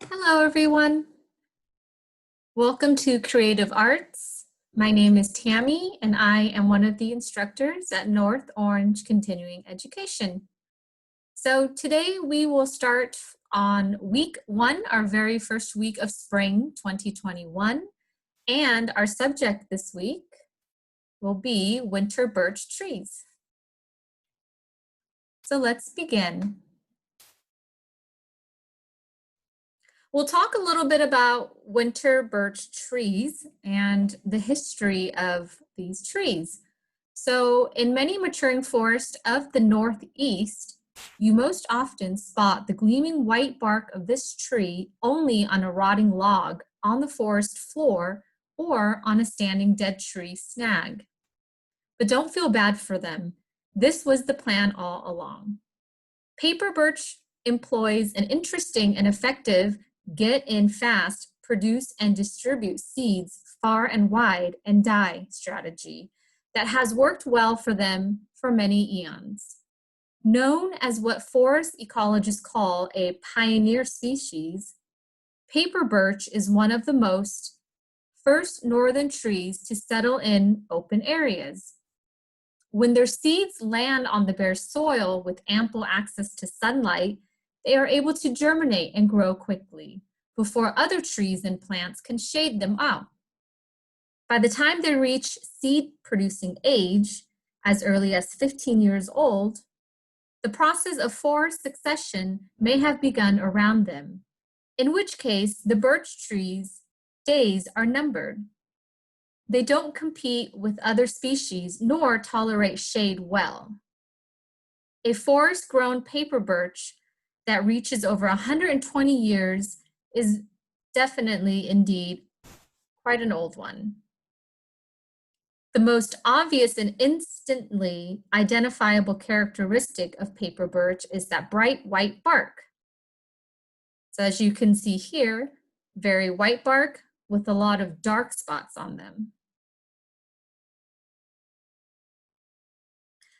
Hello, everyone. Welcome to Creative Arts. My name is Tammy, and I am one of the instructors at North Orange Continuing Education. So today we will start on week 1, our very first week of spring 2021, and our subject this week will be winter birch trees. So let's begin. We'll talk a little bit about winter birch trees and the history of these trees. So in many maturing forests of the Northeast, you most often spot the gleaming white bark of this tree only on a rotting log on the forest floor or on a standing dead tree snag. But don't feel bad for them. This was the plan all along. Paper birch employs an interesting and effective get in fast, produce and distribute seeds far and wide and die strategy that has worked well for them for many eons. Known as what forest ecologists call a pioneer species, paper birch is one of the first northern trees to settle in open areas. When their seeds land on the bare soil with ample access to sunlight, they are able to germinate and grow quickly before other trees and plants can shade them out. By the time they reach seed-producing age, as early as 15 years old, the process of forest succession may have begun around them, in which case the birch trees' days are numbered. They don't compete with other species nor tolerate shade well. A forest-grown paper birch that reaches over 120 years is definitely indeed quite an old one. The most obvious and instantly identifiable characteristic of paper birch is that bright white bark. So as you can see here, very white bark with a lot of dark spots on them.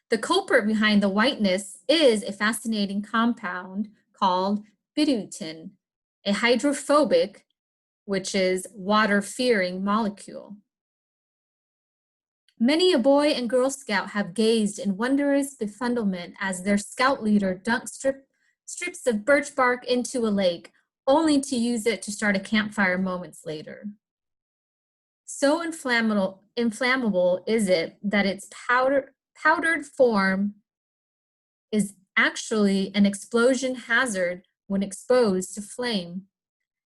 The culprit behind the whiteness is a fascinating compound called bituten, a hydrophobic, which is water-fearing molecule. Many a boy and Girl Scout have gazed in wondrous befuddlement as their scout leader dunked strips of birch bark into a lake, only to use it to start a campfire moments later. So inflammable is it that its powdered form is actually an explosion hazard when exposed to flame.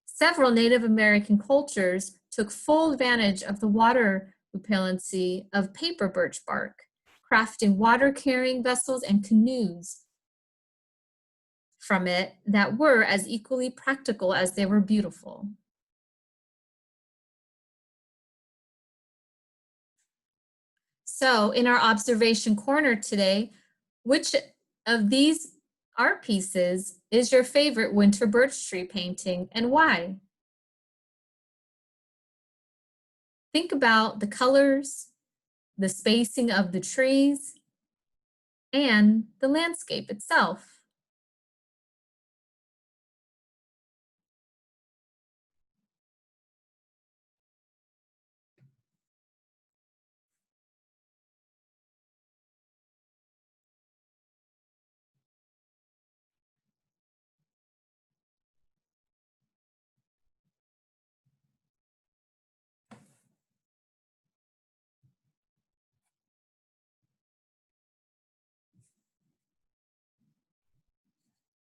Several Native American cultures took full advantage of the water repellency of paper birch bark, crafting water-carrying vessels and canoes from it that were as equally practical as they were beautiful. So in our observation corner today, which of these art pieces is your favorite winter birch tree painting and why? Think about the colors, the spacing of the trees, and the landscape itself.